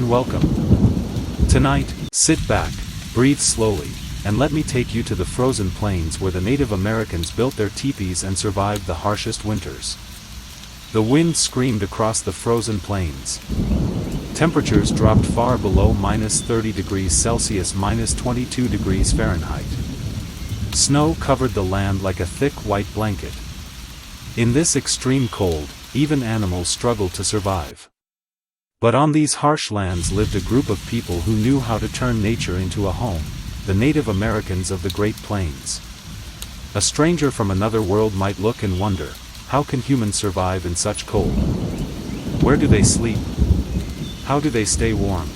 and welcome. Tonight, sit back, breathe slowly, and let me take you to the frozen plains where the Native Americans built their teepees and survived the harshest winters. The wind screamed across the frozen plains. Temperatures dropped far below -30 degrees Celsius -22 degrees Fahrenheit. Snow covered the land like a thick white blanket. In this extreme cold, even animals struggled to survive. But on these harsh lands lived a group of people who knew how to turn nature into a home, the Native Americans of the Great Plains. A stranger from another world might look and wonder, how can humans survive in such cold? Where do they sleep? How do they stay warm?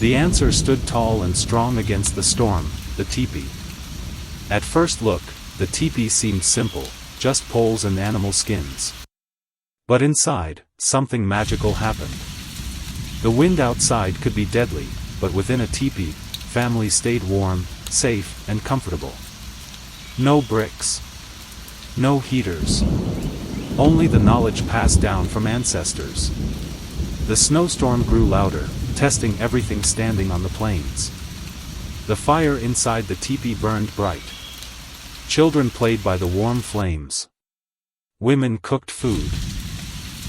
The answer stood tall and strong against the storm, the teepee. At first look, the teepee seemed simple, just poles and animal skins. But inside, something magical happened. The wind outside could be deadly, but within a teepee, families stayed warm, safe, and comfortable. No bricks. No heaters. Only the knowledge passed down from ancestors. The snowstorm grew louder, testing everything standing on the plains. The fire inside the teepee burned bright. Children played by the warm flames. Women cooked food.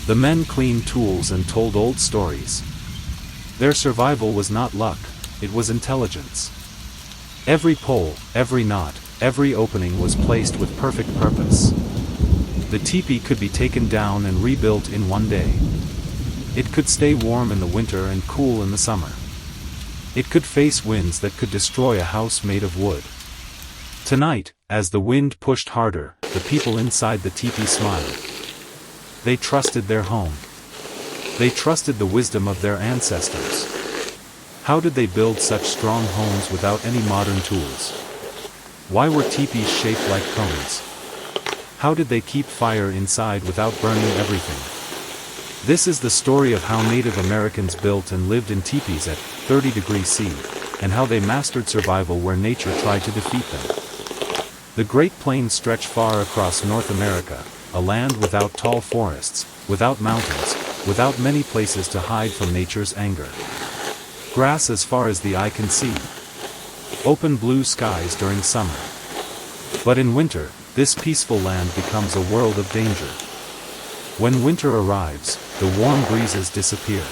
The men cleaned tools and told old stories. Their survival was not luck, it was intelligence. Every pole, every knot, every opening was placed with perfect purpose. The teepee could be taken down and rebuilt in one day. It could stay warm in the winter and cool in the summer. It could face winds that could destroy a house made of wood. Tonight, as the wind pushed harder, the people inside the teepee smiled. They trusted their home. They trusted the wisdom of their ancestors. How did they build such strong homes without any modern tools? Why were teepees shaped like cones? How did they keep fire inside without burning everything? This is the story of how Native Americans built and lived in teepees at 30 degrees C, and how they mastered survival where nature tried to defeat them. The Great Plains stretch far across North America, a land without tall forests, without mountains, without many places to hide from nature's anger. Grass as far as the eye can see. Open blue skies during summer. But in winter, this peaceful land becomes a world of danger. When winter arrives, the warm breezes disappear.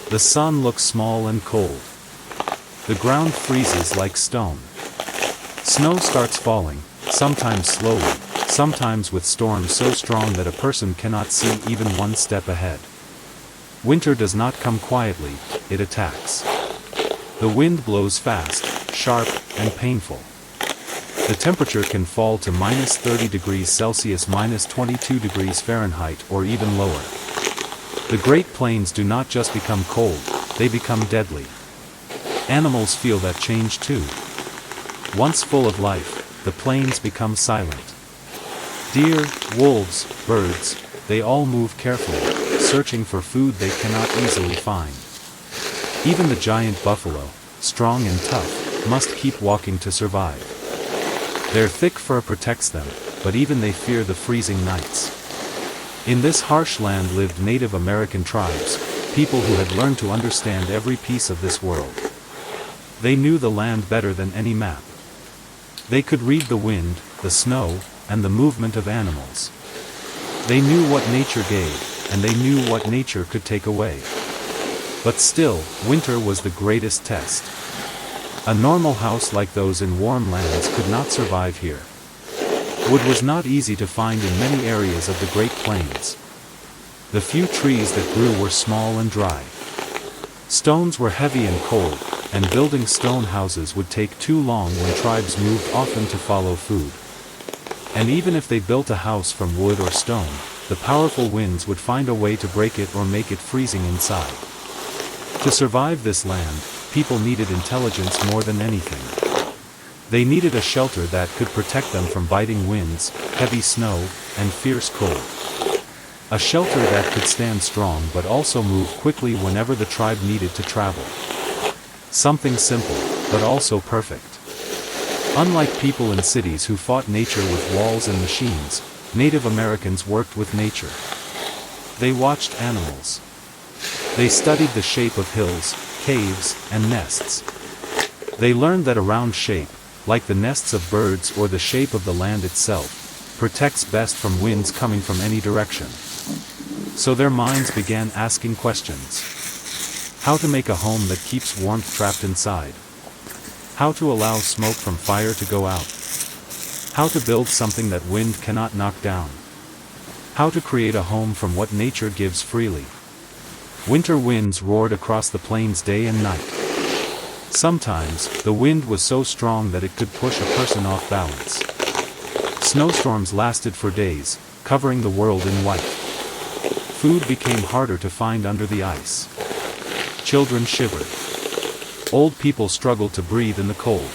The sun looks small and cold. The ground freezes like stone. Snow starts falling, sometimes slowly, sometimes with storms so strong that a person cannot see even one step ahead. Winter does not come quietly, it attacks. The wind blows fast, sharp, and painful. The temperature can fall to -30 degrees Celsius -22 degrees Fahrenheit or even lower. The Great Plains do not just become cold, they become deadly. Animals feel that change too. Once full of life, the plains become silent. Deer, wolves, birds, they all move carefully, searching for food they cannot easily find. Even the giant buffalo, strong and tough, must keep walking to survive. Their thick fur protects them, but even they fear the freezing nights. In this harsh land lived Native American tribes, people who had learned to understand every piece of this world. They knew the land better than any map. They could read the wind, the snow, and the movement of animals. They knew what nature gave, and they knew what nature could take away. But still, winter was the greatest test. A normal house like those in warm lands could not survive here. Wood was not easy to find in many areas of the Great Plains. The few trees that grew were small and dry. Stones were heavy and cold, and building stone houses would take too long when tribes moved often to follow food. And even if they built a house from wood or stone, the powerful winds would find a way to break it or make it freezing inside. To survive this land, people needed intelligence more than anything. They needed a shelter that could protect them from biting winds, heavy snow, and fierce cold. A shelter that could stand strong but also move quickly whenever the tribe needed to travel. Something simple, but also perfect. Unlike people in cities who fought nature with walls and machines, Native Americans worked with nature. They watched animals. They studied the shape of hills, caves, and nests. They learned that a round shape, like the nests of birds or the shape of the land itself, protects best from winds coming from any direction. So their minds began asking questions. How to make a home that keeps warmth trapped inside? How to allow smoke from fire to go out? How to build something that wind cannot knock down? How to create a home from what nature gives freely? Winter winds roared across the plains day and night. Sometimes, the wind was so strong that it could push a person off balance. Snowstorms lasted for days, covering the world in white. Food became harder to find under the ice. Children shivered. Old people struggled to breathe in the cold.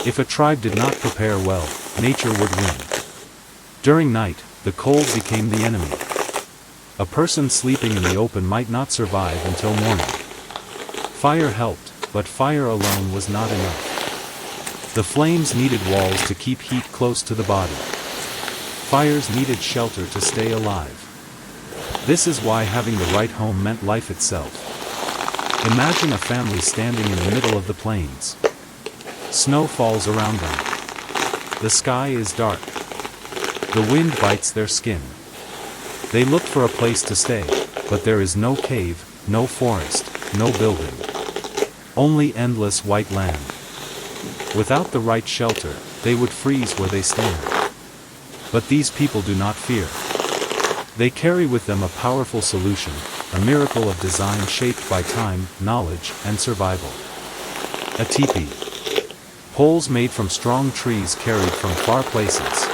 If a tribe did not prepare well, nature would win. During night, the cold became the enemy. A person sleeping in the open might not survive until morning. Fire helped, but fire alone was not enough. The flames needed walls to keep heat close to the body. Fires needed shelter to stay alive. This is why having the right home meant life itself. Imagine a family standing in the middle of the plains. Snow falls around them. The sky is dark. The wind bites their skin. They look for a place to stay, but there is no cave, no forest, no building. Only endless white land. Without the right shelter, they would freeze where they stand. But these people do not fear. They carry with them a powerful solution, a miracle of design shaped by time, knowledge, and survival. A tipi. Poles made from strong trees carried from far places.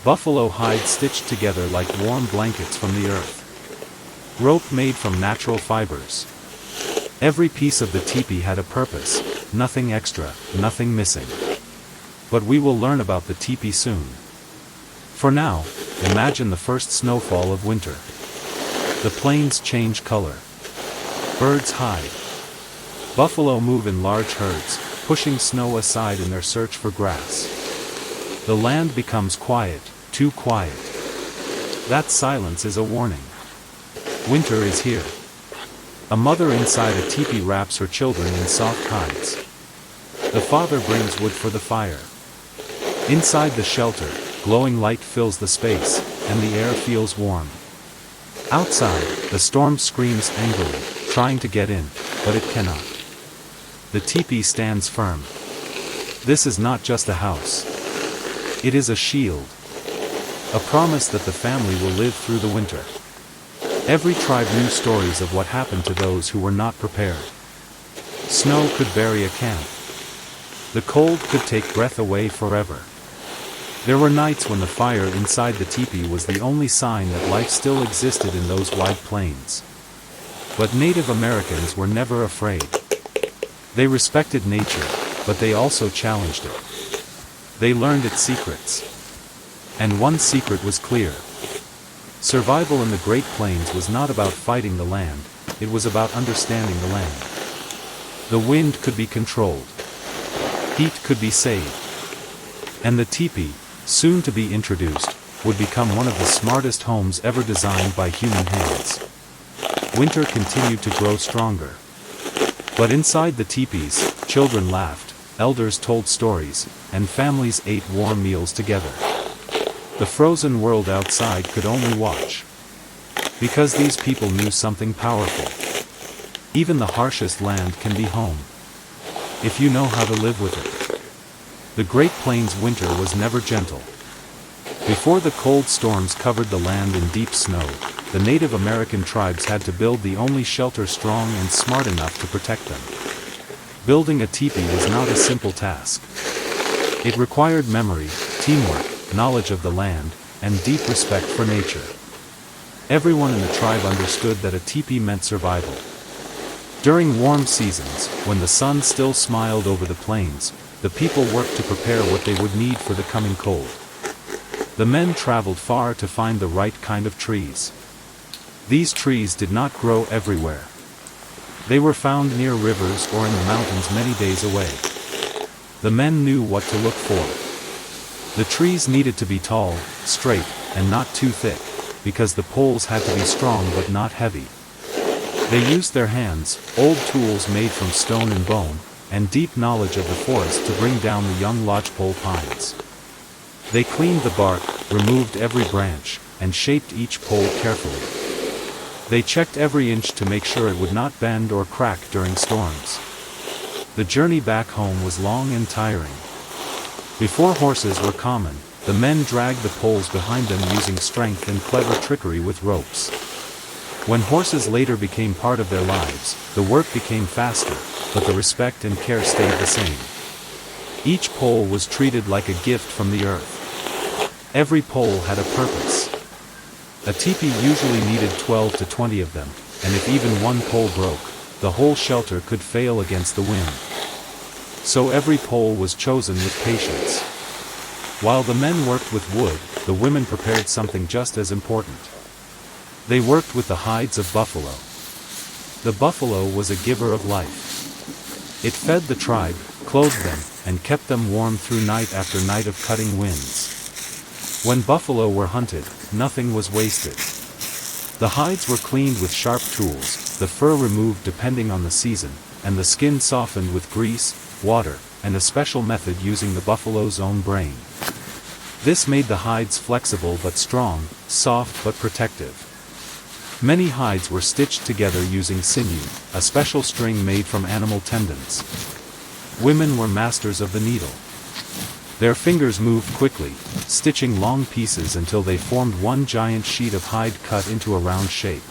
Buffalo hide stitched together like warm blankets from the earth. Rope made from natural fibers. Every piece of the tipi had a purpose, nothing extra, nothing missing. But we will learn about the tipi soon. For now, imagine the first snowfall of winter. The plains change color. Birds hide. Buffalo move in large herds, pushing snow aside in their search for grass. The land becomes quiet, too quiet. That silence is a warning. Winter is here. A mother inside a tipi wraps her children in soft hides. The father brings wood for the fire. Inside the shelter, glowing light fills the space, and the air feels warm. Outside, the storm screams angrily, trying to get in, but it cannot. The tipi stands firm. This is not just a house. It is a shield. A promise that the family will live through the winter. Every tribe knew stories of what happened to those who were not prepared. Snow could bury a camp. The cold could take breath away forever. There were nights when the fire inside the tipi was the only sign that life still existed in those wide plains. But Native Americans were never afraid. They respected nature, but they also challenged it. They learned its secrets. And one secret was clear. Survival in the Great Plains was not about fighting the land, it was about understanding the land. The wind could be controlled. Heat could be saved. And the tipi, soon to be introduced, would become one of the smartest homes ever designed by human hands. Winter continued to grow stronger. But inside the tipis, children laughed, elders told stories, and families ate warm meals together. The frozen world outside could only watch. Because these people knew something powerful. Even the harshest land can be home. If you know how to live with it. The Great Plains winter was never gentle. Before the cold storms covered the land in deep snow, the Native American tribes had to build the only shelter strong and smart enough to protect them. Building a tipi was not a simple task. It required memory, teamwork, knowledge of the land, and deep respect for nature. Everyone in the tribe understood that a tipi meant survival. During warm seasons, when the sun still smiled over the plains, the people worked to prepare what they would need for the coming cold. The men traveled far to find the right kind of trees. These trees did not grow everywhere. They were found near rivers or in the mountains many days away. The men knew what to look for. The trees needed to be tall, straight, and not too thick, because the poles had to be strong but not heavy. They used their hands, old tools made from stone and bone, and deep knowledge of the forest to bring down the young lodgepole pines. They cleaned the bark, removed every branch, and shaped each pole carefully. They checked every inch to make sure it would not bend or crack during storms. The journey back home was long and tiring. Before horses were common, the men dragged the poles behind them using strength and clever trickery with ropes. When horses later became part of their lives, the work became faster, but the respect and care stayed the same. Each pole was treated like a gift from the earth. Every pole had a purpose. A teepee usually needed 12 to 20 of them, and if even one pole broke, the whole shelter could fail against the wind. So every pole was chosen with patience. While the men worked with wood, the women prepared something just as important. They worked with the hides of buffalo. The buffalo was a giver of life. It fed the tribe, clothed them, and kept them warm through night after night of cutting winds. When buffalo were hunted, nothing was wasted. The hides were cleaned with sharp tools, the fur removed depending on the season, and the skin softened with grease, water, and a special method using the buffalo's own brain. This made the hides flexible but strong, soft but protective. Many hides were stitched together using sinew, a special string made from animal tendons. Women were masters of the needle. Their fingers moved quickly, stitching long pieces until they formed one giant sheet of hide cut into a round shape.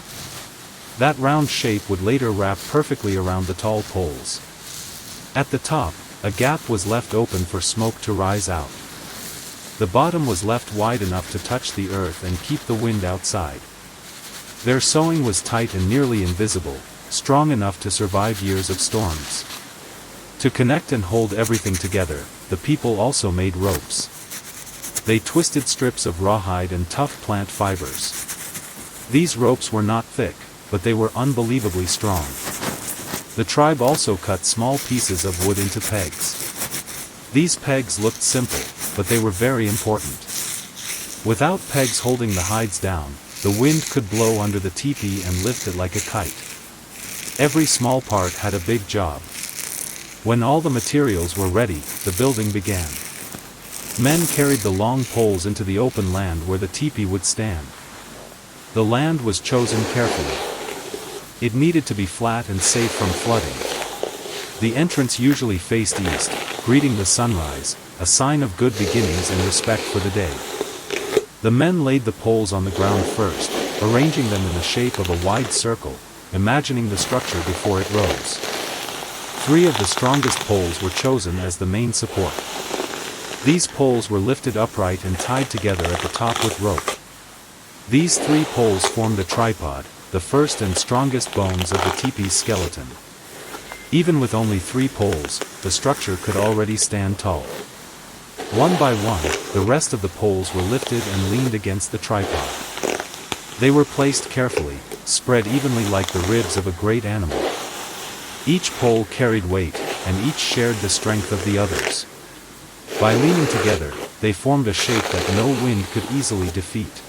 That round shape would later wrap perfectly around the tall poles. At the top, a gap was left open for smoke to rise out. The bottom was left wide enough to touch the earth and keep the wind outside. Their sewing was tight and nearly invisible, strong enough to survive years of storms. To connect and hold everything together, the people also made ropes. They twisted strips of rawhide and tough plant fibers. These ropes were not thick, but they were unbelievably strong. The tribe also cut small pieces of wood into pegs. These pegs looked simple, but they were very important. Without pegs holding the hides down, the wind could blow under the teepee and lift it like a kite. Every small part had a big job. When all the materials were ready, the building began. Men carried the long poles into the open land where the teepee would stand. The land was chosen carefully. It needed to be flat and safe from flooding. The entrance usually faced east, greeting the sunrise, a sign of good beginnings and respect for the day. The men laid the poles on the ground first, arranging them in the shape of a wide circle, imagining the structure before it rose. 3 of the strongest poles were chosen as the main support. These poles were lifted upright and tied together at the top with rope. These 3 poles formed a tripod, the first and strongest bones of the teepee's skeleton. Even with only 3 poles, the structure could already stand tall. One by one, the rest of the poles were lifted and leaned against the tripod. They were placed carefully, spread evenly like the ribs of a great animal. Each pole carried weight, and each shared the strength of the others. By leaning together, they formed a shape that no wind could easily defeat.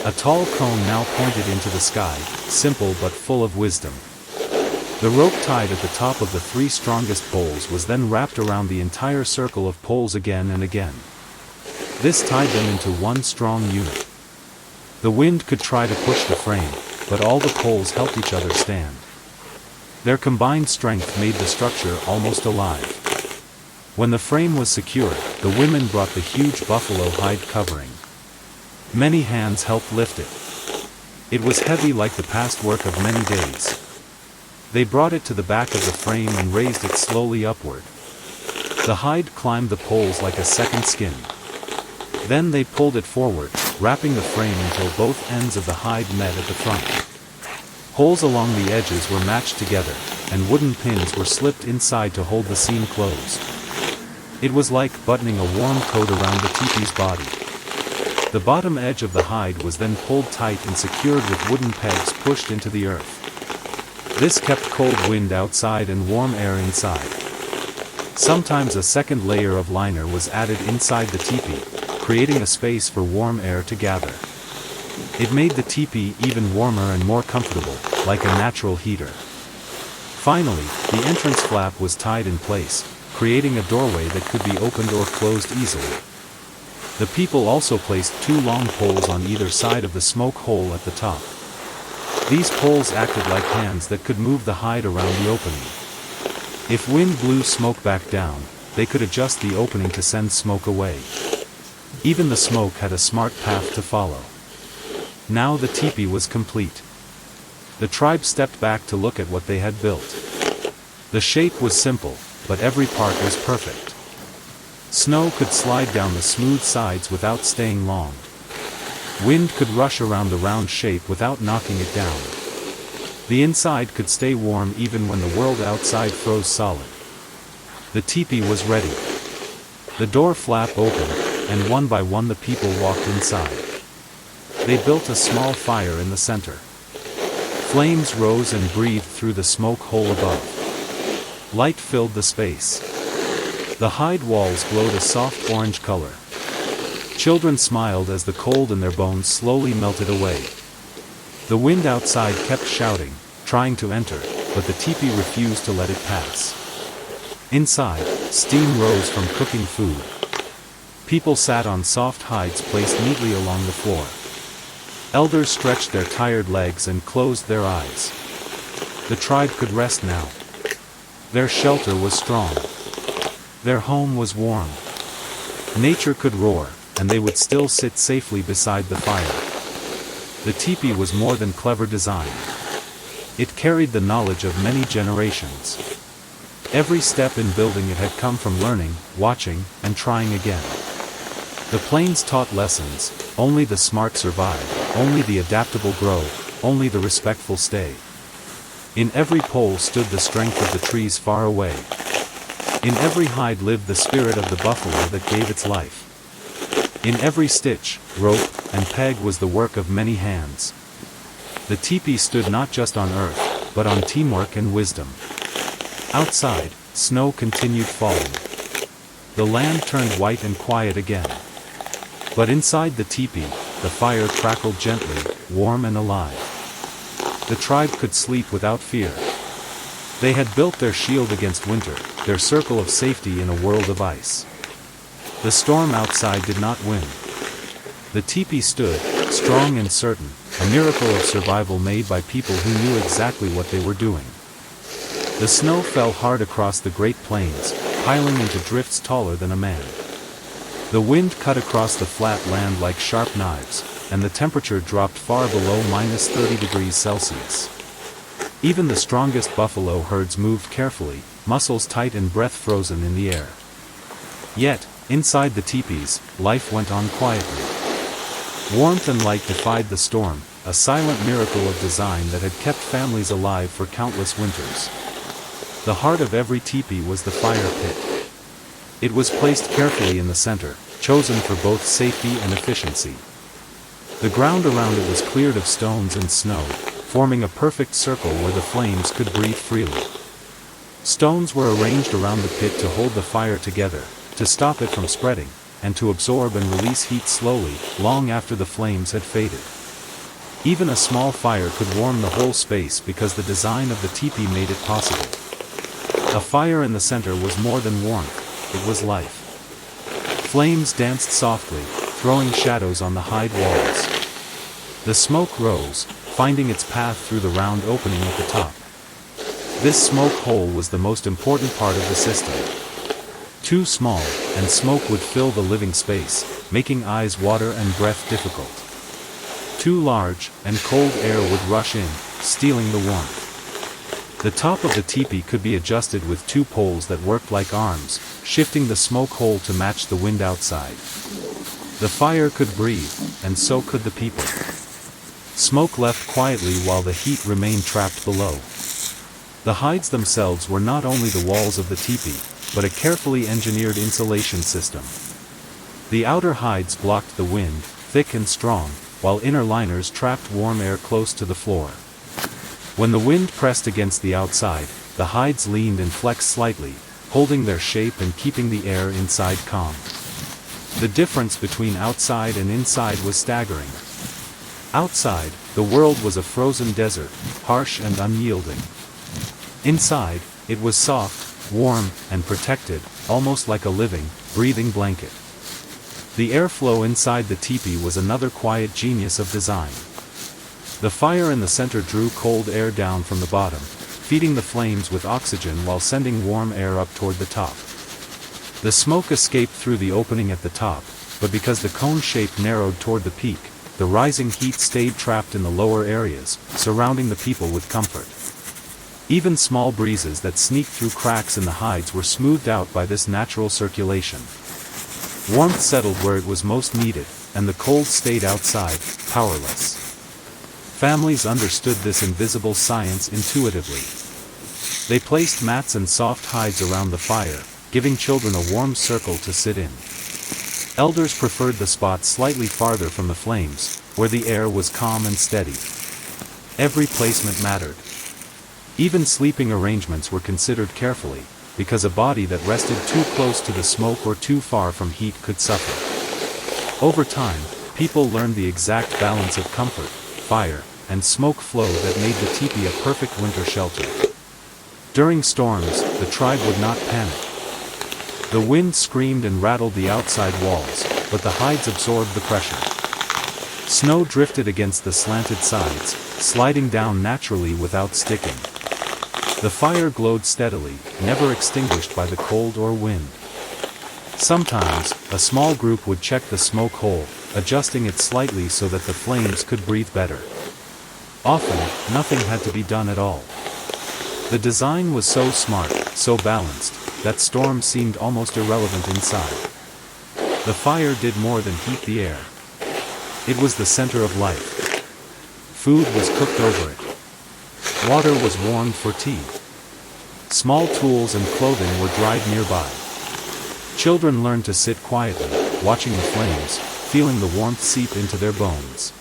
A tall cone now pointed into the sky, simple but full of wisdom. The rope tied at the top of the 3 strongest poles was then wrapped around the entire circle of poles again and again. This tied them into one strong unit. The wind could try to push the frame, but all the poles helped each other stand. Their combined strength made the structure almost alive. When the frame was secured, the women brought the huge buffalo hide covering. Many hands helped lift it. It was heavy like the past work of many days. They brought it to the back of the frame and raised it slowly upward. The hide climbed the poles like a second skin. Then they pulled it forward, wrapping the frame until both ends of the hide met at the front. Holes along the edges were matched together, and wooden pins were slipped inside to hold the seam closed. It was like buttoning a warm coat around the teepee's body. The bottom edge of the hide was then pulled tight and secured with wooden pegs pushed into the earth. This kept cold wind outside and warm air inside. Sometimes a second layer of liner was added inside the teepee, creating a space for warm air to gather. It made the teepee even warmer and more comfortable, like a natural heater. Finally, the entrance flap was tied in place, creating a doorway that could be opened or closed easily. The people also placed 2 long poles on either side of the smoke hole at the top. These poles acted like hands that could move the hide around the opening. If wind blew smoke back down, they could adjust the opening to send smoke away. Even the smoke had a smart path to follow. Now the teepee was complete. The tribe stepped back to look at what they had built. The shape was simple, but every part was perfect. Snow could slide down the smooth sides without staying long. Wind could rush around the round shape without knocking it down. The inside could stay warm even when the world outside froze solid. The teepee was ready. The door flap opened, and one by one the people walked inside. They built a small fire in the center. Flames rose and breathed through the smoke hole above. Light filled the space. The hide walls glowed a soft orange color. Children smiled as the cold in their bones slowly melted away. The wind outside kept shouting, trying to enter, but the teepee refused to let it pass. Inside, steam rose from cooking food. People sat on soft hides placed neatly along the floor. Elders stretched their tired legs and closed their eyes. The tribe could rest now. Their shelter was strong. Their home was warm. Nature could roar, and they would still sit safely beside the fire. The teepee was more than clever design. It carried the knowledge of many generations. Every step in building it had come from learning, watching, and trying again. The plains taught lessons: only the smart survive, only the adaptable grow, only the respectful stay. In every pole stood the strength of the trees far away. In every hide lived the spirit of the buffalo that gave its life. In every stitch, rope, and peg was the work of many hands. The teepee stood not just on earth, but on teamwork and wisdom. Outside, snow continued falling. The land turned white and quiet again. But inside the teepee, the fire crackled gently, warm and alive. The tribe could sleep without fear. They had built their shield against winter, their circle of safety in a world of ice. The storm outside did not win. The teepee stood, strong and certain, a miracle of survival made by people who knew exactly what they were doing. The snow fell hard across the Great Plains, piling into drifts taller than a man. The wind cut across the flat land like sharp knives, and the temperature dropped far below -30 degrees Celsius. Even the strongest buffalo herds moved carefully, muscles tight and breath frozen in the air. Yet, inside the teepees, life went on quietly. Warmth and light defied the storm, a silent miracle of design that had kept families alive for countless winters. The heart of every teepee was the fire pit. It was placed carefully in the center, chosen for both safety and efficiency. The ground around it was cleared of stones and snow, forming a perfect circle where the flames could breathe freely. Stones were arranged around the pit to hold the fire together, to stop it from spreading, and to absorb and release heat slowly, long after the flames had faded. Even a small fire could warm the whole space because the design of the teepee made it possible. A fire in the center was more than warmth, it was life. Flames danced softly, throwing shadows on the hide walls. The smoke rose, finding its path through the round opening at the top. This smoke hole was the most important part of the system. Too small, and smoke would fill the living space, making eyes water and breath difficult. Too large, and cold air would rush in, stealing the warmth. The top of the teepee could be adjusted with 2 poles that worked like arms, shifting the smoke hole to match the wind outside. The fire could breathe, and so could the people. Smoke left quietly while the heat remained trapped below. The hides themselves were not only the walls of the teepee, but a carefully engineered insulation system. The outer hides blocked the wind, thick and strong, while inner liners trapped warm air close to the floor. When the wind pressed against the outside, the hides leaned and flexed slightly, holding their shape and keeping the air inside calm. The difference between outside and inside was staggering. Outside, the world was a frozen desert, harsh and unyielding. Inside, it was soft, warm, and protected, almost like a living, breathing blanket. The airflow inside the teepee was another quiet genius of design. The fire in the center drew cold air down from the bottom, feeding the flames with oxygen while sending warm air up toward the top. The smoke escaped through the opening at the top, but because the cone shape narrowed toward the peak, the rising heat stayed trapped in the lower areas, surrounding the people with comfort. Even small breezes that sneaked through cracks in the hides were smoothed out by this natural circulation. Warmth settled where it was most needed, and the cold stayed outside, powerless. Families understood this invisible science intuitively. They placed mats and soft hides around the fire, giving children a warm circle to sit in. Elders preferred the spot slightly farther from the flames, where the air was calm and steady. Every placement mattered. Even sleeping arrangements were considered carefully, because a body that rested too close to the smoke or too far from heat could suffer. Over time, people learned the exact balance of comfort, fire, and smoke flow that made the teepee a perfect winter shelter. During storms, the tribe would not panic. The wind screamed and rattled the outside walls, but the hides absorbed the pressure. Snow drifted against the slanted sides, sliding down naturally without sticking. The fire glowed steadily, never extinguished by the cold or wind. Sometimes, a small group would check the smoke hole, adjusting it slightly so that the flames could breathe better. Often, nothing had to be done at all. The design was so smart, so balanced, that storms seemed almost irrelevant inside. The fire did more than heat the air. It was the center of life. Food was cooked over it. Water was warmed for tea. Small tools and clothing were dried nearby. Children learned to sit quietly, watching the flames, feeling the warmth seep into their bones.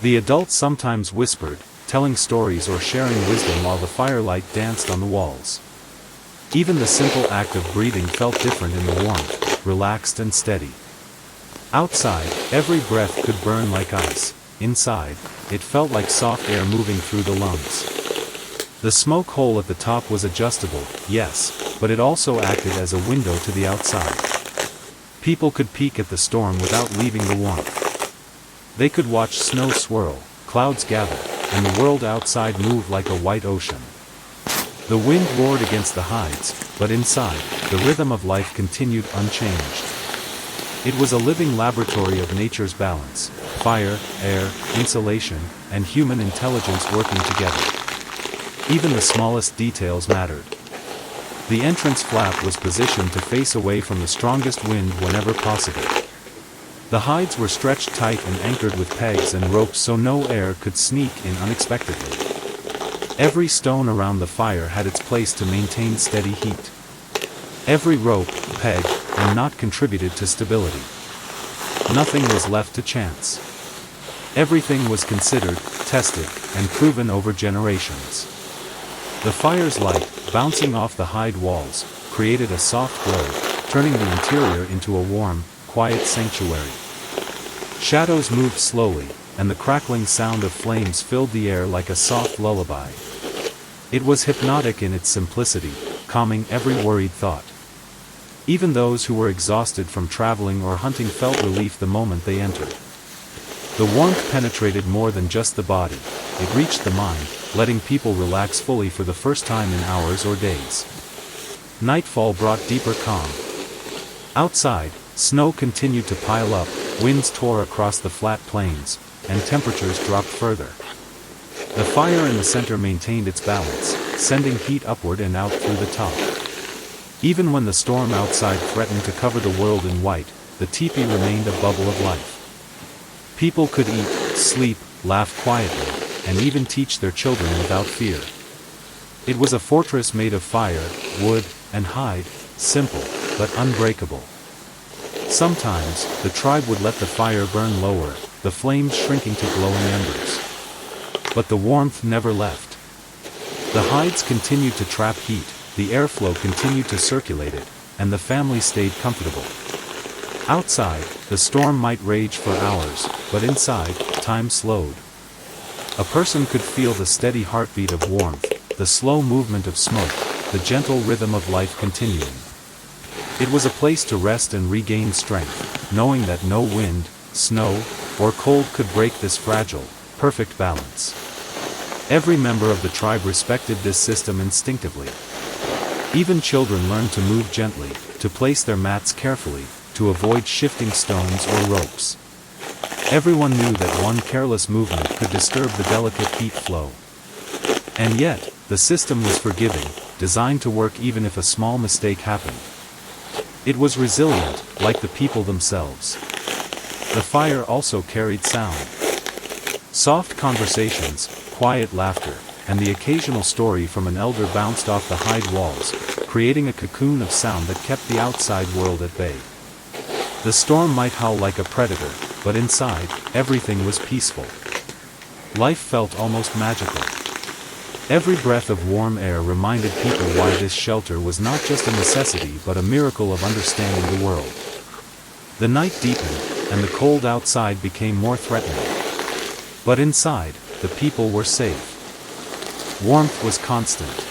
The adults sometimes whispered, telling stories or sharing wisdom while the firelight danced on the walls. Even the simple act of breathing felt different in the warmth, relaxed and steady. Outside, every breath could burn like ice. Inside, it felt like soft air moving through the lungs. The smoke hole at the top was adjustable, yes, but it also acted as a window to the outside. People could peek at the storm without leaving the warmth. They could watch snow swirl, clouds gather, and the world outside move like a white ocean. The wind roared against the hides, but inside, the rhythm of life continued unchanged. It was a living laboratory of nature's balance, fire, air, insulation, and human intelligence working together. Even the smallest details mattered. The entrance flap was positioned to face away from the strongest wind whenever possible. The hides were stretched tight and anchored with pegs and ropes so no air could sneak in unexpectedly. Every stone around the fire had its place to maintain steady heat. Every rope, peg, and knot contributed to stability. Nothing was left to chance. Everything was considered, tested, and proven over generations. The fire's light, bouncing off the hide walls, created a soft glow, turning the interior into a warm, quiet sanctuary. Shadows moved slowly, and the crackling sound of flames filled the air like a soft lullaby. It was hypnotic in its simplicity, calming every worried thought. Even those who were exhausted from traveling or hunting felt relief the moment they entered. The warmth penetrated more than just the body, it reached the mind, letting people relax fully for the first time in hours or days. Nightfall brought deeper calm. Outside, snow continued to pile up, winds tore across the flat plains, and temperatures dropped further. The fire in the center maintained its balance, sending heat upward and out through the top. Even when the storm outside threatened to cover the world in white, the teepee remained a bubble of life. People could eat, sleep, laugh quietly, and even teach their children without fear. It was a fortress made of fire, wood, and hide, simple, but unbreakable. Sometimes, the tribe would let the fire burn lower, the flames shrinking to glowing embers. But the warmth never left. The hides continued to trap heat, the airflow continued to circulate it, and the family stayed comfortable. Outside, the storm might rage for hours, but inside, time slowed. A person could feel the steady heartbeat of warmth, the slow movement of smoke, the gentle rhythm of life continuing. It was a place to rest and regain strength, knowing that no wind, snow, or cold could break this fragile, perfect balance. Every member of the tribe respected this system instinctively. Even children learned to move gently, to place their mats carefully, to avoid shifting stones or ropes. Everyone knew that one careless movement could disturb the delicate heat flow. And yet, the system was forgiving, designed to work even if a small mistake happened. It was resilient, like the people themselves. The fire also carried sound. Soft conversations, quiet laughter, and the occasional story from an elder bounced off the hide walls, creating a cocoon of sound that kept the outside world at bay. The storm might howl like a predator, but inside, everything was peaceful. Life felt almost magical. Every breath of warm air reminded people why this shelter was not just a necessity but a miracle of understanding the world. The night deepened, and the cold outside became more threatening. But inside, the people were safe. Warmth was constant.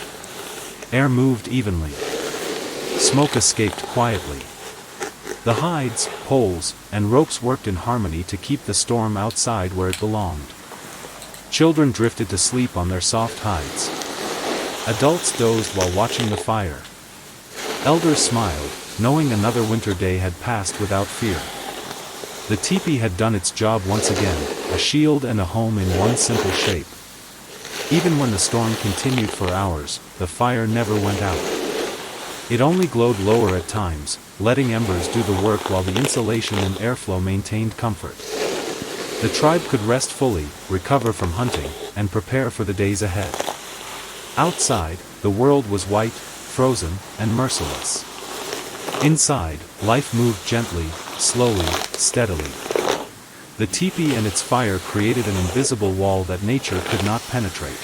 Air moved evenly. Smoke escaped quietly. The hides, poles, and ropes worked in harmony to keep the storm outside where it belonged. Children drifted to sleep on their soft hides. Adults dozed while watching the fire. Elders smiled, knowing another winter day had passed without fear. The teepee had done its job once again, a shield and a home in one simple shape. Even when the storm continued for hours, the fire never went out. It only glowed lower at times, letting embers do the work while the insulation and airflow maintained comfort. The tribe could rest fully, recover from hunting, and prepare for the days ahead. Outside, the world was white, frozen, and merciless. Inside, life moved gently, slowly, steadily. The teepee and its fire created an invisible wall that nature could not penetrate.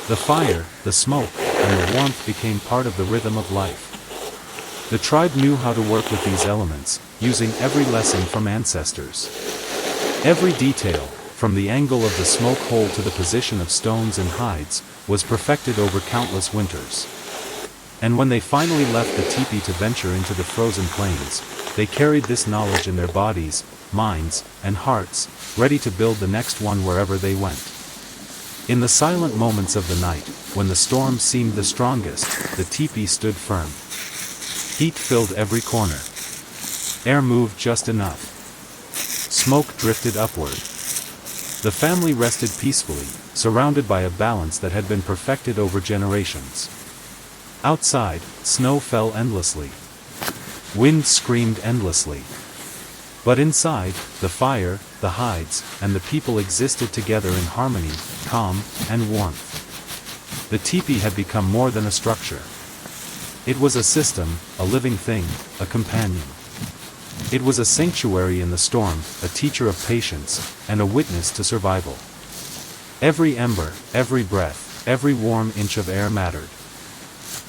The fire, the smoke, and the warmth became part of the rhythm of life. The tribe knew how to work with these elements, using every lesson from ancestors. Every detail, from the angle of the smoke hole to the position of stones and hides, was perfected over countless winters. And when they finally left the teepee to venture into the frozen plains, they carried this knowledge in their bodies, minds, and hearts, ready to build the next one wherever they went. In the silent moments of the night, when the storm seemed the strongest, the teepee stood firm. Heat filled every corner. Air moved just enough. Smoke drifted upward. The family rested peacefully, surrounded by a balance that had been perfected over generations. Outside, snow fell endlessly. Wind screamed endlessly. But inside, the fire, the hides, and the people existed together in harmony, calm, and warmth. The teepee had become more than a structure. It was a system, a living thing, a companion. It was a sanctuary in the storm, a teacher of patience, and a witness to survival. Every ember, every breath, every warm inch of air mattered.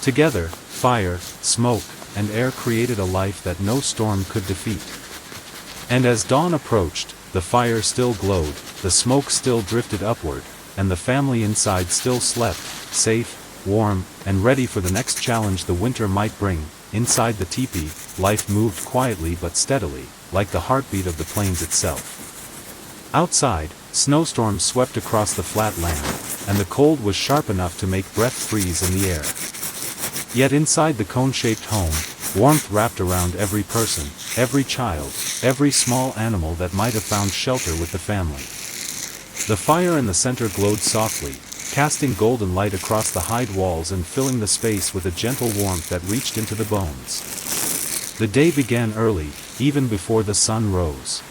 Together, fire, smoke, and air created a life that no storm could defeat. And as dawn approached, the fire still glowed, the smoke still drifted upward, and the family inside still slept, safe, warm, and ready for the next challenge the winter might bring. Inside the teepee, life moved quietly but steadily, like the heartbeat of the plains itself. Outside, snowstorms swept across the flat land, and the cold was sharp enough to make breath freeze in the air. Yet inside the cone-shaped home, warmth wrapped around every person, every child, every small animal that might have found shelter with the family. The fire in the center glowed softly, casting golden light across the hide walls and filling the space with a gentle warmth that reached into the bones. The day began early, even before the sun rose.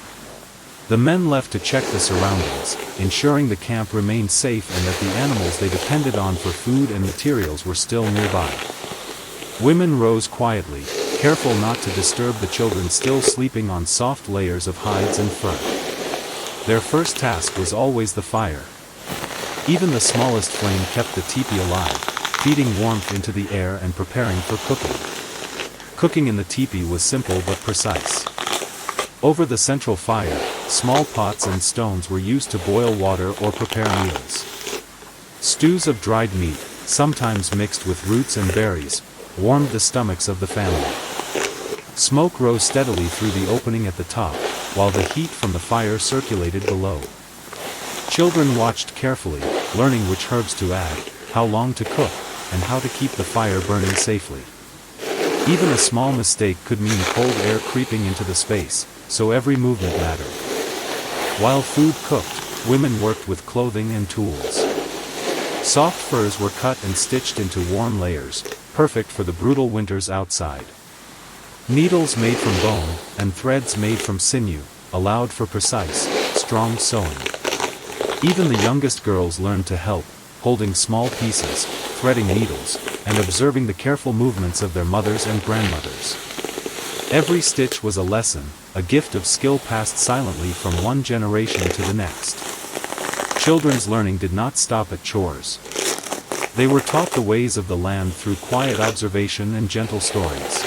The men left to check the surroundings, ensuring the camp remained safe and that the animals they depended on for food and materials were still nearby. Women rose quietly, careful not to disturb the children still sleeping on soft layers of hides and fur. Their first task was always the fire. Even the smallest flame kept the teepee alive, feeding warmth into the air and preparing for cooking. Cooking in the teepee was simple but precise. Over the central fire, small pots and stones were used to boil water or prepare meals. Stews of dried meat, sometimes mixed with roots and berries, warmed the stomachs of the family. Smoke rose steadily through the opening at the top, while the heat from the fire circulated below. Children watched carefully, learning which herbs to add, how long to cook, and how to keep the fire burning safely. Even a small mistake could mean cold air creeping into the space, so every movement mattered. While food cooked, women worked with clothing and tools. Soft furs were cut and stitched into warm layers, perfect for the brutal winters outside. Needles made from bone, and threads made from sinew, allowed for precise, strong sewing. Even the youngest girls learned to help, holding small pieces, threading needles, and observing the careful movements of their mothers and grandmothers. Every stitch was a lesson, a gift of skill passed silently from one generation to the next. Children's learning did not stop at chores. They were taught the ways of the land through quiet observation and gentle stories.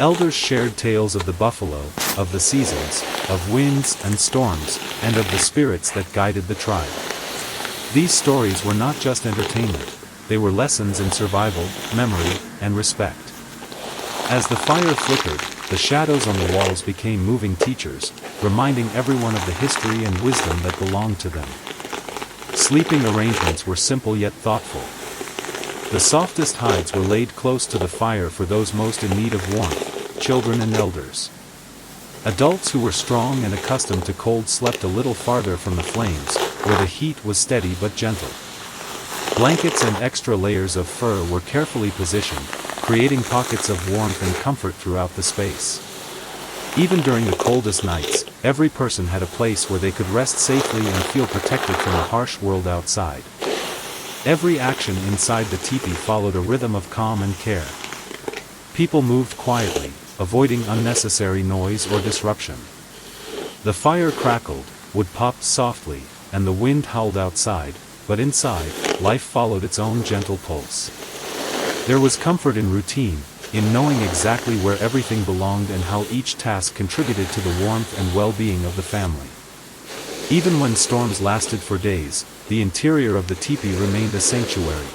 Elders shared tales of the buffalo, of the seasons, of winds and storms, and of the spirits that guided the tribe. These stories were not just entertainment, they were lessons in survival, memory, and respect. As the fire flickered, the shadows on the walls became moving teachers, reminding everyone of the history and wisdom that belonged to them. Sleeping arrangements were simple yet thoughtful. The softest hides were laid close to the fire for those most in need of warmth, children and elders. Adults who were strong and accustomed to cold slept a little farther from the flames, where the heat was steady but gentle. Blankets and extra layers of fur were carefully positioned, creating pockets of warmth and comfort throughout the space. Even during the coldest nights, every person had a place where they could rest safely and feel protected from the harsh world outside. Every action inside the teepee followed a rhythm of calm and care. People moved quietly, avoiding unnecessary noise or disruption. The fire crackled, wood popped softly, and the wind howled outside, but inside, life followed its own gentle pulse. There was comfort in routine, in knowing exactly where everything belonged and how each task contributed to the warmth and well-being of the family. Even when storms lasted for days, the interior of the teepee remained a sanctuary.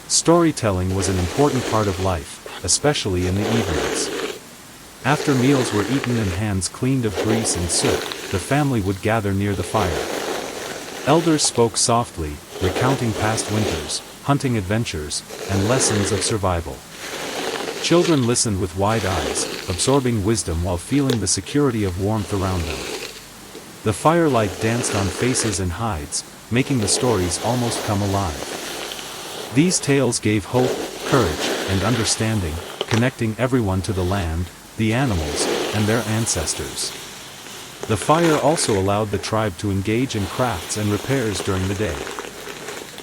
Storytelling was an important part of life, especially in the evenings. After meals were eaten and hands cleaned of grease and soot, the family would gather near the fire. Elders spoke softly, recounting past winters, hunting adventures, and lessons of survival. Children listened with wide eyes, absorbing wisdom while feeling the security of warmth around them. The firelight danced on faces and hides, making the stories almost come alive. These tales gave hope, courage, and understanding, connecting everyone to the land, the animals, and their ancestors. The fire also allowed the tribe to engage in crafts and repairs during the day.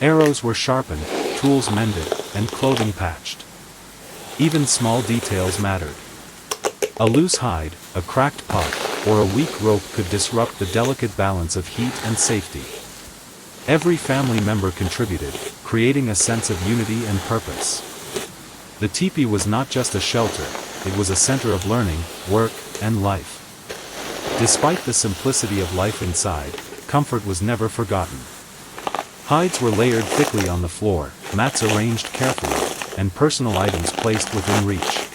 Arrows were sharpened, tools mended, and clothing patched. Even small details mattered. A loose hide, a cracked pot, or a weak rope could disrupt the delicate balance of heat and safety. Every family member contributed, creating a sense of unity and purpose. The teepee was not just a shelter, it was a center of learning, work, and life. Despite the simplicity of life inside, comfort was never forgotten. Hides were layered thickly on the floor, mats arranged carefully, and personal items placed within reach.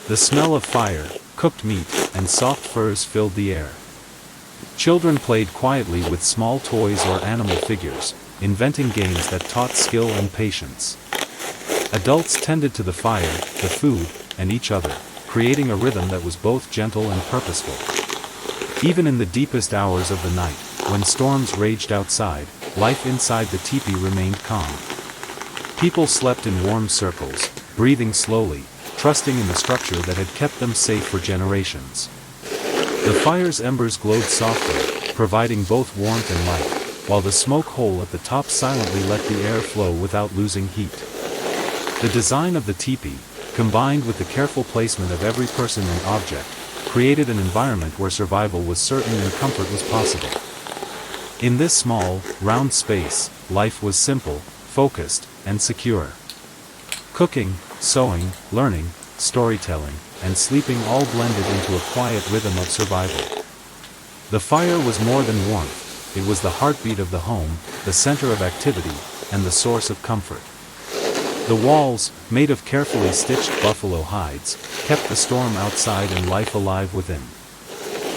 The smell of fire, cooked meat, and soft furs filled the air. Children played quietly with small toys or animal figures, inventing games that taught skill and patience. Adults tended to the fire, the food, and each other, creating a rhythm that was both gentle and purposeful. Even in the deepest hours of the night, when storms raged outside, life inside the teepee remained calm. People slept in warm circles, breathing slowly, trusting in the structure that had kept them safe for generations. The fire's embers glowed softly, providing both warmth and light, while the smoke hole at the top silently let the air flow without losing heat. The design of the teepee, combined with the careful placement of every person and object, created an environment where survival was certain and comfort was possible. In this small, round space, life was simple, focused, and secure. Cooking, sewing, learning, storytelling, and sleeping all blended into a quiet rhythm of survival. The fire was more than warmth, it was the heartbeat of the home, the center of activity, and the source of comfort. The walls, made of carefully stitched buffalo hides, kept the storm outside and life alive within.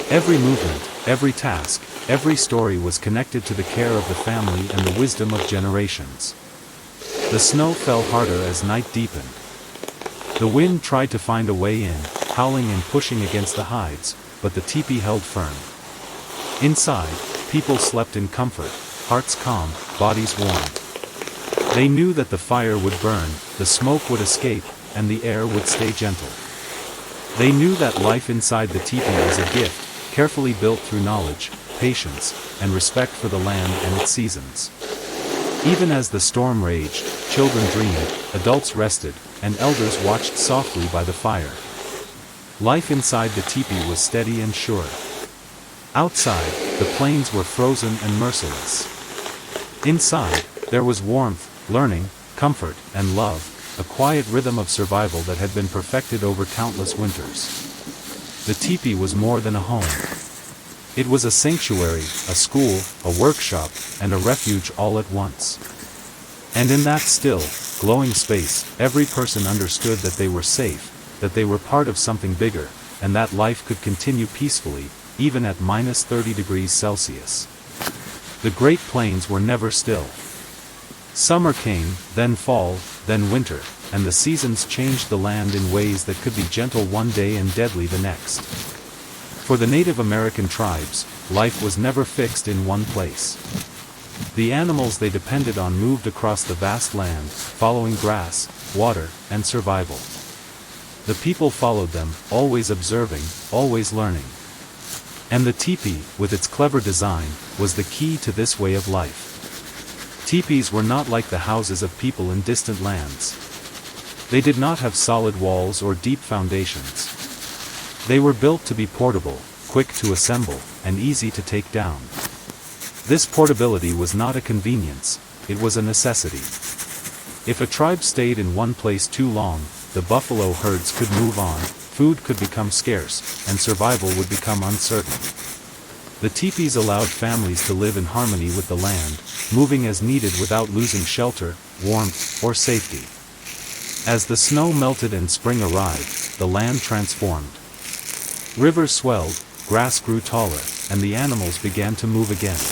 Every movement, every task, every story was connected to the care of the family and the wisdom of generations. The snow fell harder as night deepened. The wind tried to find a way in, howling and pushing against the hides, but the teepee held firm. Inside, people slept in comfort, hearts calm, bodies warmed. They knew that the fire would burn, the smoke would escape, and the air would stay gentle. They knew that life inside the teepee was a gift, carefully built through knowledge, patience, and respect for the land and its seasons. Even as the storm raged, children dreamed, adults rested, and elders watched softly by the fire. Life inside the teepee was steady and sure. Outside, the plains were frozen and merciless. Inside, there was warmth, learning, comfort, and love, a quiet rhythm of survival that had been perfected over countless winters. The teepee was more than a home. It was a sanctuary, a school, a workshop, and a refuge all at once. And in that still, glowing space, every person understood that they were safe, that they were part of something bigger, and that life could continue peacefully, even at -30°C. The Great Plains were never still. Summer came, then fall, then winter, and the seasons changed the land in ways that could be gentle one day and deadly the next. For the Native American tribes, life was never fixed in one place. The animals they depended on moved across the vast land, following grass, water, and survival. The people followed them, always observing, always learning. And the teepee, with its clever design, was the key to this way of life. Teepees were not like the houses of people in distant lands. They did not have solid walls or deep foundations. They were built to be portable, quick to assemble, and easy to take down. This portability was not a convenience, it was a necessity. If a tribe stayed in one place too long, the buffalo herds could move on, food could become scarce, and survival would become uncertain. The teepees allowed families to live in harmony with the land, moving as needed without losing shelter, warmth, or safety. As the snow melted and spring arrived, the land transformed. Rivers swelled, grass grew taller, and the animals began to move again.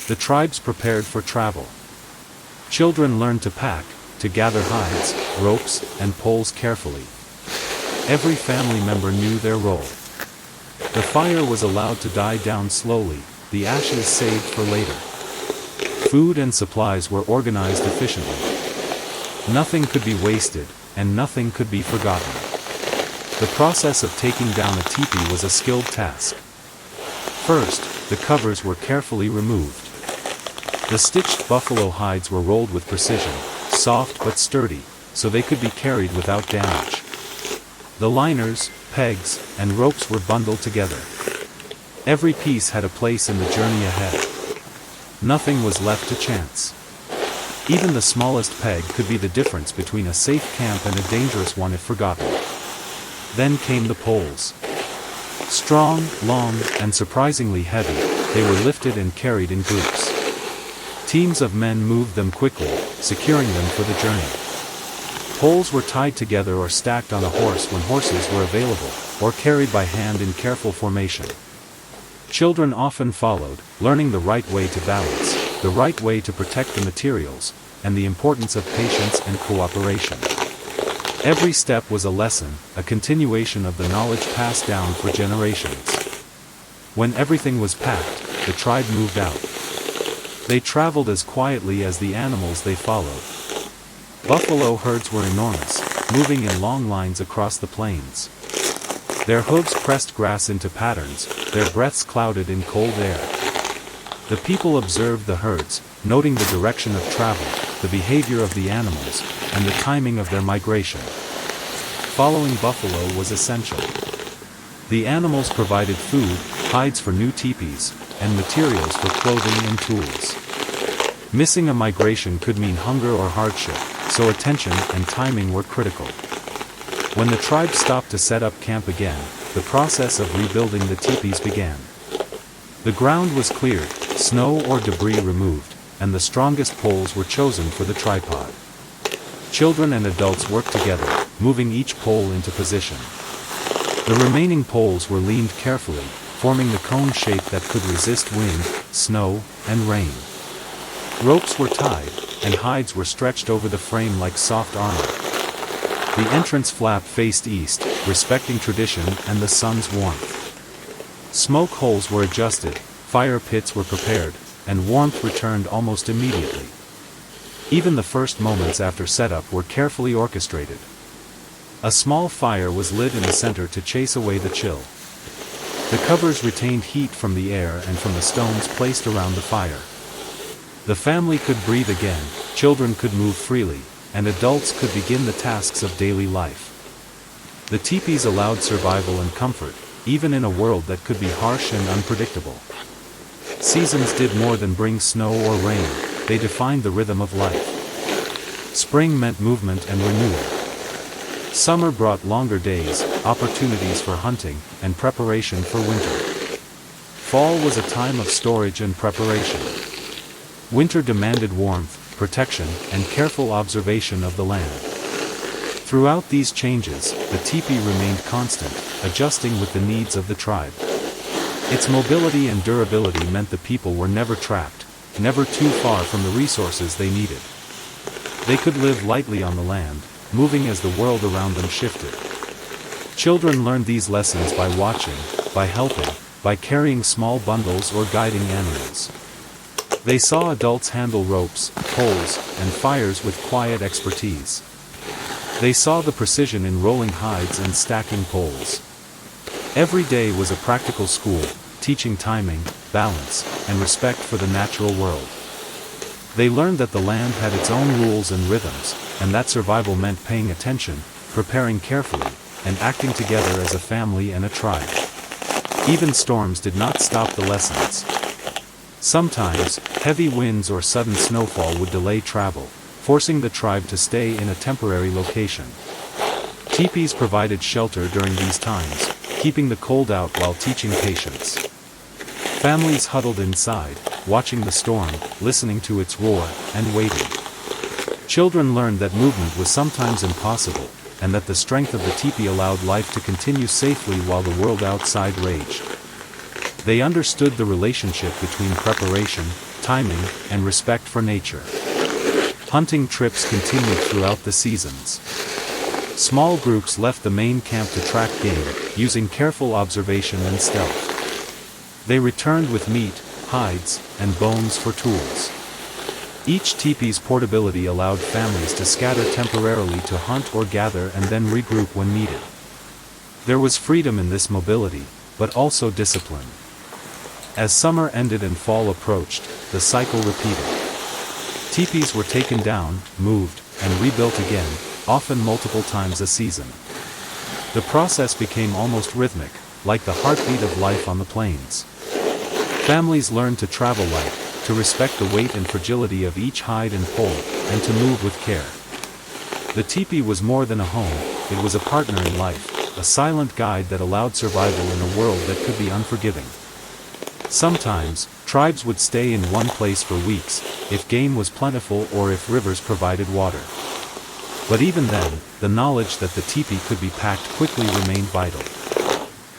The tribes prepared for travel. Children learned to pack, to gather hides, ropes, and poles carefully. Every family member knew their role. The fire was allowed to die down slowly, the ashes saved for later. Food and supplies were organized efficiently. Nothing could be wasted, and nothing could be forgotten. The process of taking down a teepee was a skilled task. First, the covers were carefully removed. The stitched buffalo hides were rolled with precision, soft but sturdy, so they could be carried without damage. The liners, pegs, and ropes were bundled together. Every piece had a place in the journey ahead. Nothing was left to chance. Even the smallest peg could be the difference between a safe camp and a dangerous one if forgotten. Then came the poles. Strong, long, and surprisingly heavy, they were lifted and carried in groups. Teams of men moved them quickly, securing them for the journey. Poles were tied together or stacked on a horse when horses were available, or carried by hand in careful formation. Children often followed, learning the right way to balance, the right way to protect the materials, and the importance of patience and cooperation. Every step was a lesson, a continuation of the knowledge passed down for generations. When everything was packed, the tribe moved out. They traveled as quietly as the animals they followed. Buffalo herds were enormous, moving in long lines across the plains. Their hooves pressed grass into patterns, their breaths clouded in cold air. The people observed the herds, noting the direction of travel, the behavior of the animals, and the timing of their migration. Following buffalo was essential. The animals provided food, hides for new teepees, and materials for clothing and tools. Missing a migration could mean hunger or hardship, so attention and timing were critical. When the tribe stopped to set up camp again, the process of rebuilding the teepees began. The ground was cleared, snow or debris removed, and the strongest poles were chosen for the tripod. Children and adults worked together, moving each pole into position. The remaining poles were leaned carefully, forming the cone shape that could resist wind, snow, and rain. Ropes were tied, and hides were stretched over the frame like soft armor. The entrance flap faced east, respecting tradition and the sun's warmth. Smoke holes were adjusted, fire pits were prepared, and warmth returned almost immediately. Even the first moments after setup were carefully orchestrated. A small fire was lit in the center to chase away the chill. The covers retained heat from the air and from the stones placed around the fire. The family could breathe again, children could move freely, and adults could begin the tasks of daily life. The tipis allowed survival and comfort, even in a world that could be harsh and unpredictable. Seasons did more than bring snow or rain, they defined the rhythm of life. Spring meant movement and renewal. Summer brought longer days, opportunities for hunting, and preparation for winter. Fall was a time of storage and preparation. Winter demanded warmth, protection, and careful observation of the land. Throughout these changes, the tipi remained constant, adjusting with the needs of the tribe. Its mobility and durability meant the people were never trapped, never too far from the resources they needed. They could live lightly on the land, moving as the world around them shifted. Children learned these lessons by watching, by helping, by carrying small bundles or guiding animals. They saw adults handle ropes, poles, and fires with quiet expertise. They saw the precision in rolling hides and stacking poles. Every day was a practical school, teaching timing, balance, and respect for the natural world. They learned that the land had its own rules and rhythms, and that survival meant paying attention, preparing carefully, and acting together as a family and a tribe. Even storms did not stop the lessons. Sometimes, heavy winds or sudden snowfall would delay travel, forcing the tribe to stay in a temporary location. Tipis provided shelter during these times, keeping the cold out while teaching patience. Families huddled inside, watching the storm, listening to its roar, and waiting. Children learned that movement was sometimes impossible, and that the strength of the tipi allowed life to continue safely while the world outside raged. They understood the relationship between preparation, timing, and respect for nature. Hunting trips continued throughout the seasons. Small groups left the main camp to track game, using careful observation and stealth. They returned with meat, hides, and bones for tools. Each tipi's portability allowed families to scatter temporarily to hunt or gather and then regroup when needed. There was freedom in this mobility, but also discipline. As summer ended and fall approached, the cycle repeated. Tipis were taken down, moved, and rebuilt again, often multiple times a season. The process became almost rhythmic, like the heartbeat of life on the plains. Families learned to travel light, to respect the weight and fragility of each hide and pole, and to move with care. The tipi was more than a home, it was a partner in life, a silent guide that allowed survival in a world that could be unforgiving. Sometimes, tribes would stay in one place for weeks, if game was plentiful or if rivers provided water. But even then, the knowledge that the tipi could be packed quickly remained vital.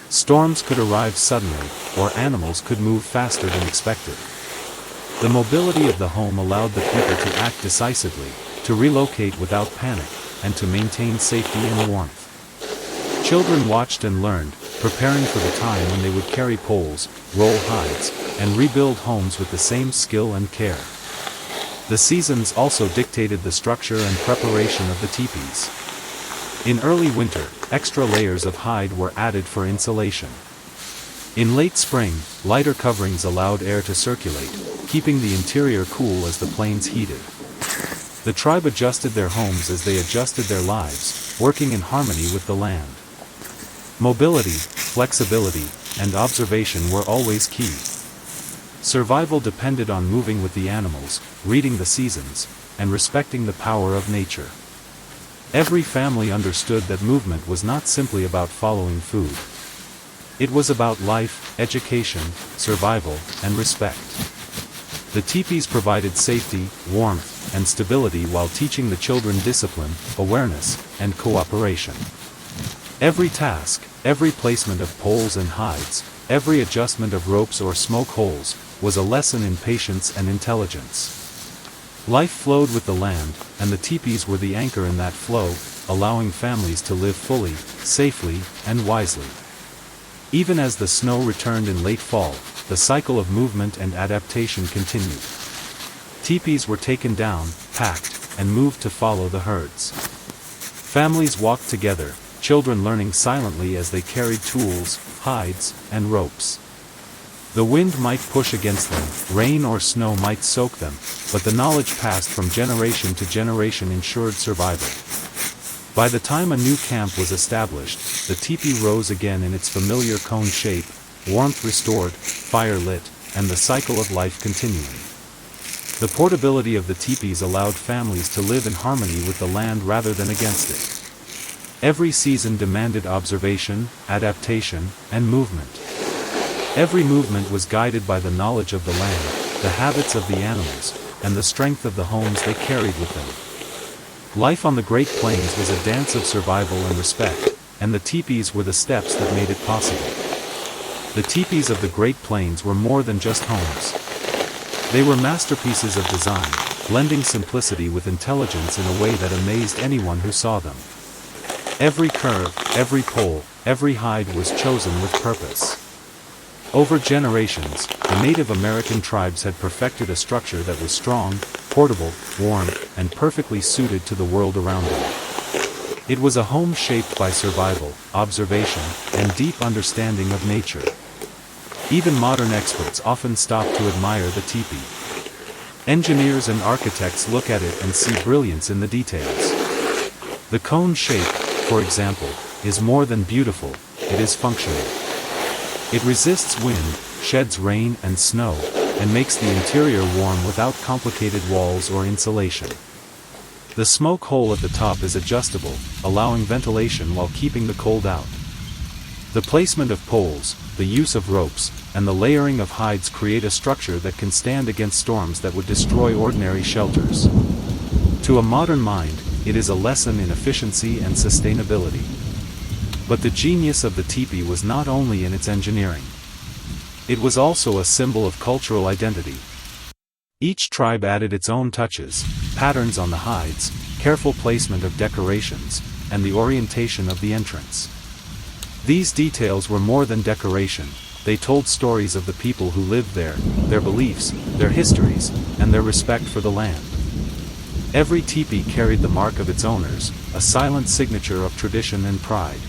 Storms could arrive suddenly, or animals could move faster than expected. The mobility of the home allowed the people to act decisively, to relocate without panic, and to maintain safety and warmth. Children watched and learned, preparing for the time when they would carry poles, roll hides, and rebuild homes with the same skill and care. The seasons also dictated the structure and preparation of the tipis. In early winter, extra layers of hide were added for insulation. In late spring, lighter coverings allowed air to circulate, keeping the interior cool as the plains heated. The tribe adjusted their homes as they adjusted their lives, working in harmony with the land. Mobility, flexibility, and observation were always key. Survival depended on moving with the animals, reading the seasons, and respecting the power of nature. Every family understood that movement was not simply about following food. It was about life, education, survival, and respect. The tipis provided safety, warmth, and stability while teaching the children discipline, awareness, and cooperation. Every task, every placement of poles and hides, every adjustment of ropes or smoke holes, was a lesson in patience and intelligence. Life flowed with the land, and the tipis were the anchor in that flow, allowing families to live fully, safely, and wisely. Even as the snow returned in late fall, the cycle of movement and adaptation continued. Tipis were taken down, packed, and moved to follow the herds. Families walked together, children learning silently as they carried tools, hides, and ropes. The wind might push against them, rain or snow might soak them, but the knowledge passed from generation to generation ensured survival. By the time a new camp was established, the tipi rose again in its familiar cone shape, warmth restored, fire lit, and the cycle of life continuing. The portability of the tipis allowed families to live in harmony with the land rather than against it. Every season demanded observation, adaptation, and movement. Every movement was guided by the knowledge of the land, the habits of the animals, and the strength of the homes they carried with them. Life on the Great Plains was a dance of survival and respect, and the tipis were the steps that made it possible. The tipis of the Great Plains were more than just homes. They were masterpieces of design, blending simplicity with intelligence in a way that amazed anyone who saw them. Every curve, every pole, every hide was chosen with purpose. Over generations, the Native American tribes had perfected a structure that was strong, portable, warm, and perfectly suited to the world around them. It was a home shaped by survival, observation, and deep understanding of nature. Even modern experts often stop to admire the tipi. Engineers and architects look at it and see brilliance in the details. The cone shape, for example, is more than beautiful, it is functional. It resists wind, sheds rain and snow, and makes the interior warm without complicated walls or insulation. The smoke hole at the top is adjustable, allowing ventilation while keeping the cold out. The placement of poles, the use of ropes, and the layering of hides create a structure that can stand against storms that would destroy ordinary shelters. To a modern mind, it is a lesson in efficiency and sustainability. But the genius of the tipi was not only in its engineering. It was also a symbol of cultural identity. Each tribe added its own touches, patterns on the hides, careful placement of decorations, and the orientation of the entrance. These details were more than decoration, they told stories of the people who lived there, their beliefs, their histories, and their respect for the land. Every tipi carried the mark of its owners, a silent signature of tradition and pride.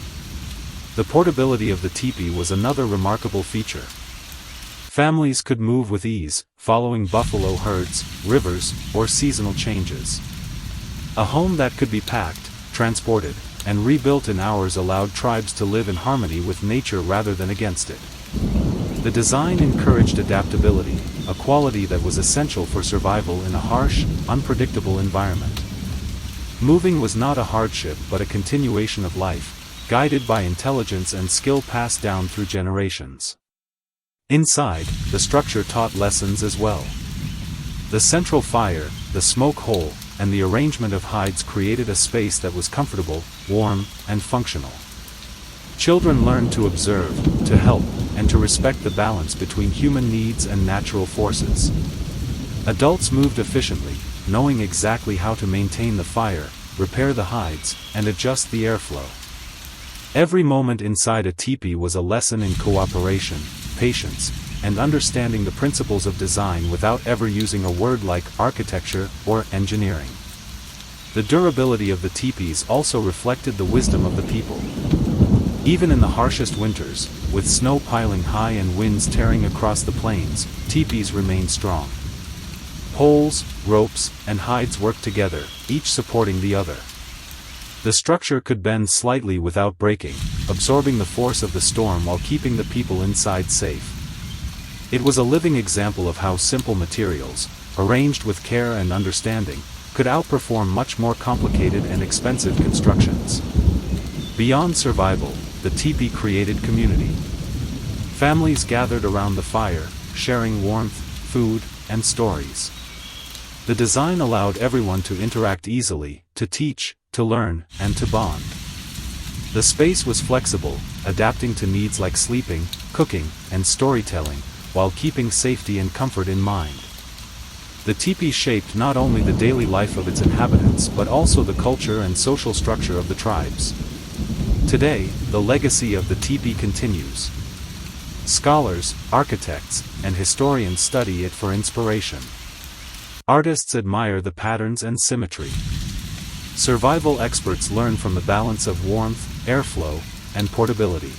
The portability of the tipi was another remarkable feature. Families could move with ease, following buffalo herds, rivers, or seasonal changes. A home that could be packed, transported, and rebuilt in hours allowed tribes to live in harmony with nature rather than against it. The design encouraged adaptability, a quality that was essential for survival in a harsh, unpredictable environment. Moving was not a hardship but a continuation of life, guided by intelligence and skill passed down through generations. Inside, the structure taught lessons as well. The central fire, the smoke hole, and the arrangement of hides created a space that was comfortable, warm, and functional. Children learned to observe, to help, and to respect the balance between human needs and natural forces. Adults moved efficiently, knowing exactly how to maintain the fire, repair the hides, and adjust the airflow. Every moment inside a tipi was a lesson in cooperation, patience, and understanding the principles of design without ever using a word like architecture or engineering. The durability of the tipis also reflected the wisdom of the people. Even in the harshest winters, with snow piling high and winds tearing across the plains, tipis remained strong. Poles, ropes, and hides worked together, each supporting the other. The structure could bend slightly without breaking, absorbing the force of the storm while keeping the people inside safe. It was a living example of how simple materials, arranged with care and understanding, could outperform much more complicated and expensive constructions. Beyond survival, the tipi created community. Families gathered around the fire, sharing warmth, food, and stories. The design allowed everyone to interact easily, to teach, to learn, and to bond. The space was flexible, adapting to needs like sleeping, cooking, and storytelling, while keeping safety and comfort in mind. The teepee shaped not only the daily life of its inhabitants but also the culture and social structure of the tribes. Today, the legacy of the teepee continues. Scholars, architects, and historians study it for inspiration. Artists admire the patterns and symmetry. Survival experts learn from the balance of warmth, airflow, and portability.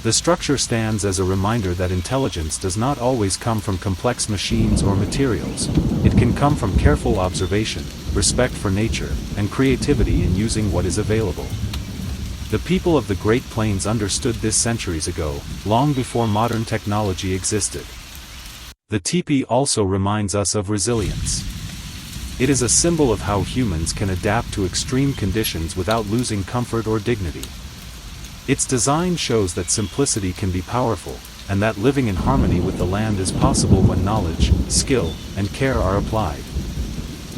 The structure stands as a reminder that intelligence does not always come from complex machines or materials. It can come from careful observation, respect for nature, and creativity in using what is available. The people of the Great Plains understood this centuries ago, long before modern technology existed. The teepee also reminds us of resilience. It is a symbol of how humans can adapt to extreme conditions without losing comfort or dignity. Its design shows that simplicity can be powerful, and that living in harmony with the land is possible when knowledge, skill, and care are applied.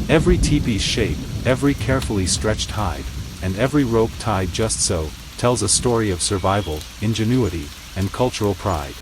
Every teepee's shape, every carefully stretched hide, and every rope tied just so, tells a story of survival, ingenuity, and cultural pride.